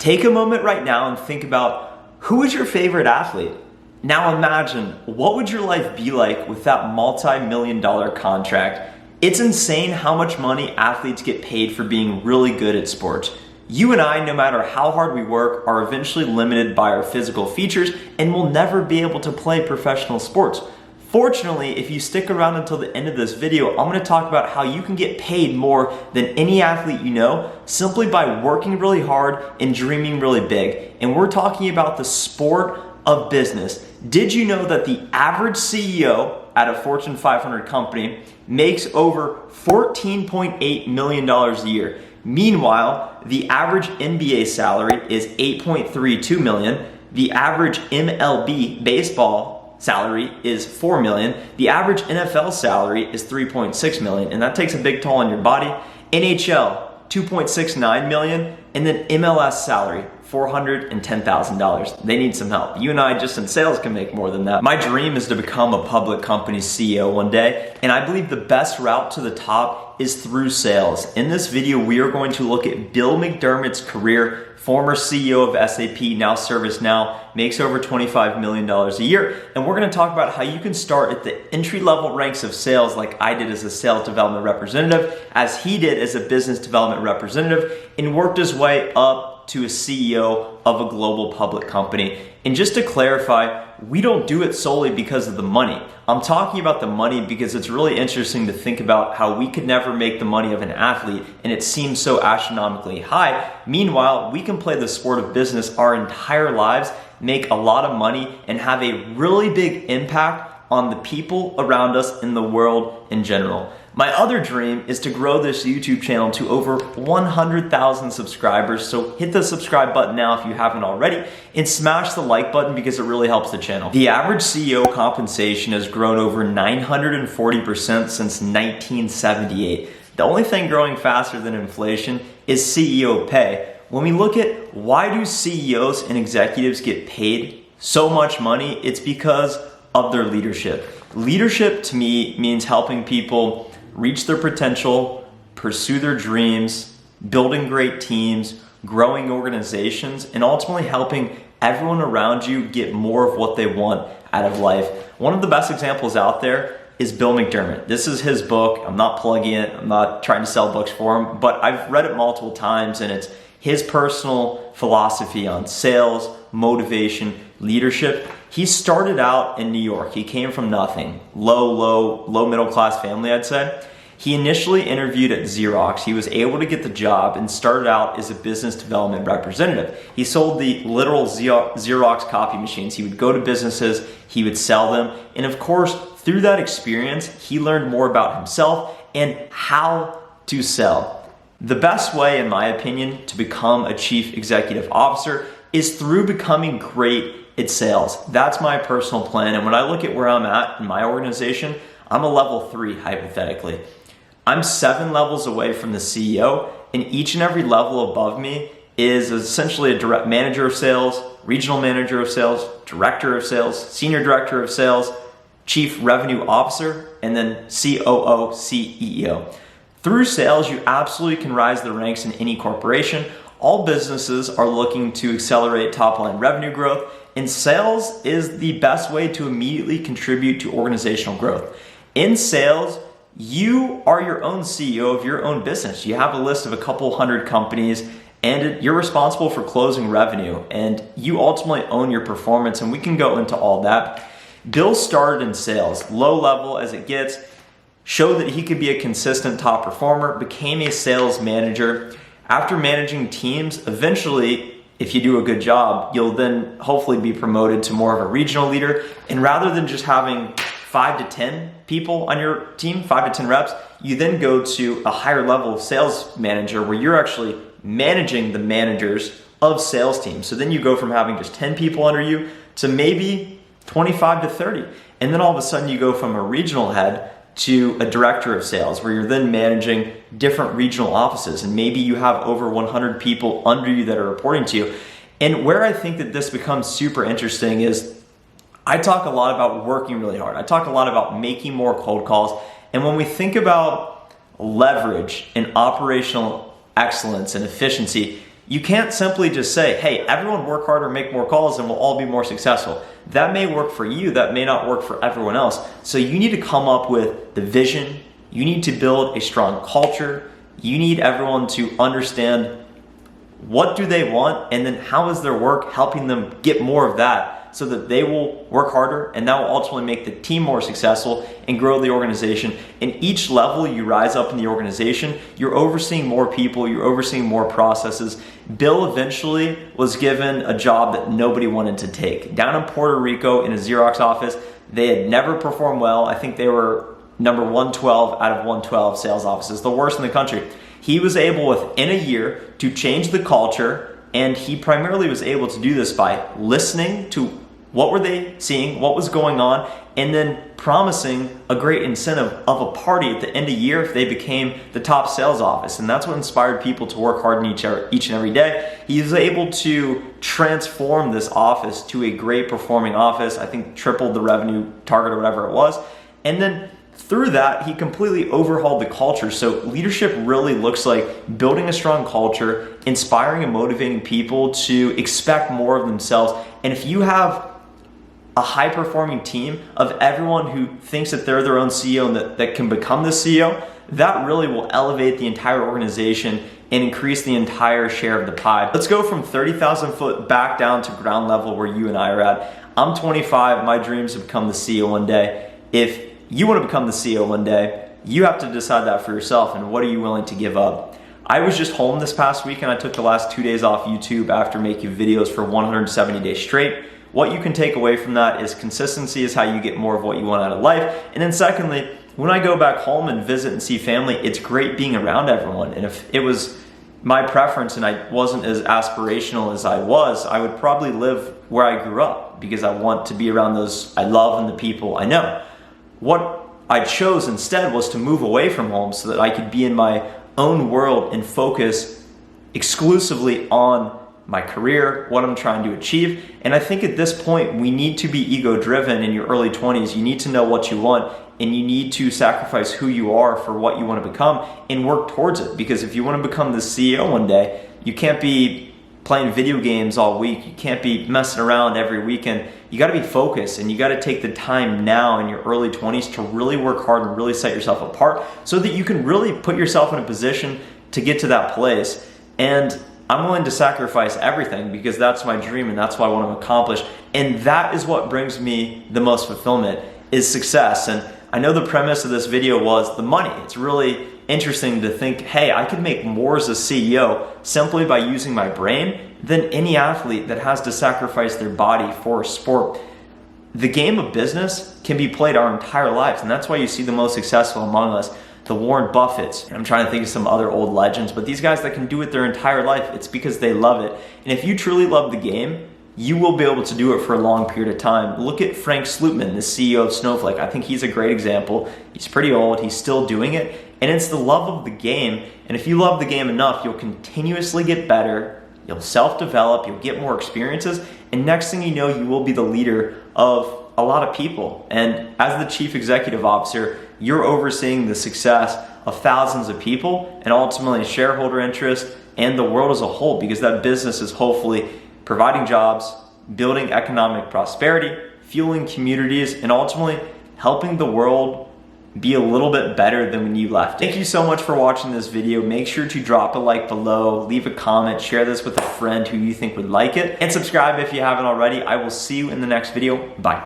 Take a moment right now and think about who is your favorite athlete. Now imagine, what would your life be like with that multi-million-dollar contract? It's insane how much money athletes get paid for being really good at sports. You and I, no matter how hard we work, are eventually limited by our physical features and will never be able to play professional sports. Fortunately, if you stick around until the end of this video, I'm going to talk about how you can get paid more than any athlete you know simply by working really hard and dreaming really big. And we're talking about the sport of business. Did you know that the average CEO at a Fortune 500 company makes over $14.8 million a year? Meanwhile, the average NBA salary is $8.32 million. The average MLB baseball salary is $4 million. The average NFL salary is $3.6 million, and that takes a big toll on your body. NHL, $2.69 million, and then MLS salary, $410,000. They need some help. You and I just in sales can make more than that. My dream is to become a public company CEO one day, and I believe the best route to the top is through sales. In this video, we are going to look at Bill McDermott's career. Former CEO of SAP, now ServiceNow, makes over $25 million a year. And we're gonna talk about how you can start at the entry-level ranks of sales like I did as a sales development representative, as he did as a business development representative, and worked his way up to a CEO of a global public company. And just to clarify, we don't do it solely because of the money. I'm talking about the money because it's really interesting to think about how we could never make the money of an athlete and it seems so astronomically high. Meanwhile, we can play the sport of business our entire lives, make a lot of money, and have a really big impact on the people around us in the world in general. My other dream is to grow this YouTube channel to over 100,000 subscribers, so hit the subscribe button now if you haven't already, and smash the like button because it really helps the channel. The average CEO compensation has grown over 940% since 1978. The only thing growing faster than inflation is CEO pay. When we look at why do CEOs and executives get paid so much money, it's because of their leadership. Leadership to me means helping people reach their potential, pursue their dreams, building great teams, growing organizations, and ultimately helping everyone around you get more of what they want out of life. One of the best examples out there is Bill McDermott. This is his book. I'm not plugging it. I'm not trying to sell books for him, but I've read it multiple times, and it's his personal philosophy on sales, motivation, leadership. He started out in New York. He came from nothing. Low middle class family, I'd say. He initially interviewed at Xerox. He was able to get the job and started out as a business development representative. He sold the literal Xerox copy machines. He would go to businesses, he would sell them, and of course, through that experience, he learned more about himself and how to sell. The best way, in my opinion, to become a chief executive officer is through becoming great at sales. That's my personal plan, and when I look at where I'm at in my organization, I'm a level 3 hypothetically. I'm 7 levels away from the CEO, and each and every level above me is essentially a direct manager of sales, regional manager of sales, director of sales, senior director of sales, chief revenue officer, and then COO, CEO. Through sales, you absolutely can rise the ranks in any corporation. All businesses are looking to accelerate top-line revenue growth, and sales is the best way to immediately contribute to organizational growth. In sales, you are your own CEO of your own business. You have a list of a couple hundred companies, and you're responsible for closing revenue, and you ultimately own your performance, and we can go into all that. Bill started in sales, low level as it gets, showed that he could be a consistent top performer, became a sales manager. After managing teams, eventually, if you do a good job, you'll then hopefully be promoted to more of a regional leader. And rather than just having 5 to 10 people on your team, 5 to 10 reps, you then go to a higher level of sales manager where you're actually managing the managers of sales teams. So then you go from having just 10 people under you to maybe 25 to 30. And then all of a sudden you go from a regional head to a director of sales where you're then managing different regional offices, and maybe you have over 100 people under you that are reporting to you. And where I think that this becomes super interesting is I talk a lot about working really hard. I talk a lot about making more cold calls. And when we think about leverage and operational excellence and efficiency, You can't simply just say, hey, everyone work harder, make more calls, and we'll all be more successful. That may work for you, that may not work for everyone else. So you need to come up with the vision, you need to build a strong culture, you need everyone to understand what do they want, and then how is their work helping them get more of that so that they will work harder, and that will ultimately make the team more successful and grow the organization. In each level you rise up in the organization, you're overseeing more people, you're overseeing more processes. Bill eventually was given a job that nobody wanted to take. Down in Puerto Rico in a Xerox office, they had never performed well. I think they were number 112 out of 112 sales offices, the worst in the country. He was able within a year to change the culture, and he primarily was able to do this by listening to what were they seeing, what was going on, and then promising a great incentive of a party at the end of the year if they became the top sales office. And that's what inspired people to work hard in each and every day. He was able to transform this office to a great performing office. I think tripled the revenue target or whatever it was. And then through that, he completely overhauled the culture. So leadership really looks like building a strong culture, inspiring and motivating people to expect more of themselves. And if you have a high-performing team of everyone who thinks that they're their own CEO and that can become the CEO, that really will elevate the entire organization and increase the entire share of the pie. Let's go from 30,000 foot back down to ground level where you and I are at. I'm 25, my dreams to become the CEO one day. If you want to become the CEO one day, you have to decide that for yourself, and what are you willing to give up? I was just home this past week and I took the last 2 days off YouTube after making videos for 170 days straight. What you can take away from that is consistency is how you get more of what you want out of life. And then secondly, when I go back home and visit and see family, it's great being around everyone. And if it was my preference and I wasn't as aspirational as I was, I would probably live where I grew up because I want to be around those I love and the people I know. What I chose instead was to move away from home so that I could be in my own world and focus exclusively on my career, what I'm trying to achieve. And I think at this point, we need to be ego-driven in your early 20s. You need to know what you want, and you need to sacrifice who you are for what you want to become and work towards it. Because if you want to become the CEO one day, you can't be playing video games all week. You can't be messing around every weekend. You got to be focused, and you got to take the time now in your early 20s to really work hard and really set yourself apart so that you can really put yourself in a position to get to that place. And I'm willing to sacrifice everything because that's my dream and that's what I want to accomplish. And that is what brings me the most fulfillment, is success. And I know the premise of this video was the money. It's really interesting to think, hey, I could make more as a CEO simply by using my brain than any athlete that has to sacrifice their body for a sport. The game of business can be played our entire lives, and that's why you see the most successful among us. The Warren Buffetts, and I'm trying to think of some other old legends, but these guys that can do it their entire life, it's because they love it. And if you truly love the game, you will be able to do it for a long period of time. Look at Frank Slootman, the CEO of Snowflake. I think he's a great example. He's pretty old, he's still doing it, and it's the love of the game. And if you love the game enough, you'll continuously get better, you'll self-develop, you'll get more experiences, and next thing you know, you will be the leader of a lot of people. And as the chief executive officer, you're overseeing the success of thousands of people and ultimately shareholder interest and the world as a whole, because that business is hopefully providing jobs, building economic prosperity, fueling communities, and ultimately helping the world be a little bit better than when you left. Thank you so much for watching this video. Make sure to drop a like below, leave a comment, share this with a friend who you think would like it, and subscribe if you haven't already. I will see you in the next video. Bye.